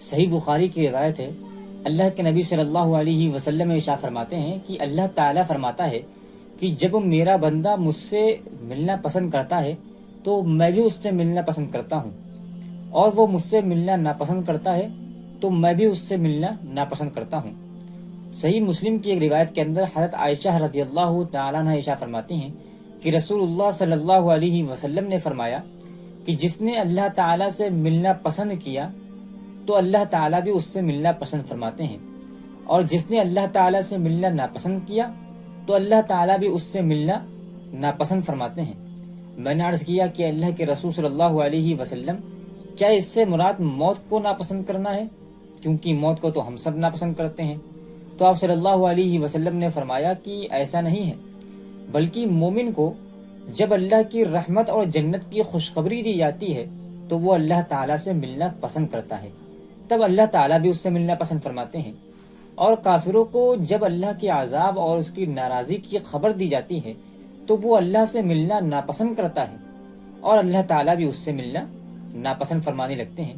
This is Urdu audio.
صحیح بخاری کی روایت ہے، اللہ کے نبی صلی اللہ علیہ وسلم ارشاد فرماتے ہیں کہ اللہ تعالیٰ فرماتا ہے کہ جب میرا بندہ مجھ سے ملنا پسند کرتا ہے تو میں بھی اس سے ملنا پسند کرتا ہوں، اور وہ مجھ سے ملنا ناپسند کرتا ہے تو میں بھی اس سے ملنا ناپسند کرتا ہوں۔ صحیح مسلم کی ایک روایت کے اندر حضرت عائشہ رضی اللہ تعالیٰ عنہ ارشاد فرماتی ہیں کہ رسول اللہ صلی اللہ علیہ وسلم نے فرمایا کہ جس نے اللہ تعالیٰ سے ملنا پسند کیا تو اللہ تعالیٰ بھی اس سے ملنا پسند فرماتے ہیں، اور جس نے اللہ تعالیٰ سے ملنا ناپسند کیا تو اللہ تعالیٰ بھی اس سے ملنا ناپسند فرماتے ہیں۔ میں نے عرض کیا کہ اللہ کے رسول صلی اللہ علیہ وسلم، کیا اس سے مراد موت کو ناپسند کرنا ہے؟ کیونکہ موت کو تو ہم سب ناپسند کرتے ہیں۔ تو آپ صلی اللہ علیہ وسلم نے فرمایا کہ ایسا نہیں ہے، بلکہ مومن کو جب اللہ کی رحمت اور جنت کی خوشخبری دی جاتی ہے تو وہ اللہ تعالیٰ سے ملنا پسند کرتا ہے، تب اللہ تعالیٰ بھی اس سے ملنا پسند فرماتے ہیں۔ اور کافروں کو جب اللہ کے عذاب اور اس کی ناراضی کی خبر دی جاتی ہے تو وہ اللہ سے ملنا ناپسند کرتا ہے، اور اللہ تعالیٰ بھی اس سے ملنا ناپسند فرمانے لگتے ہیں۔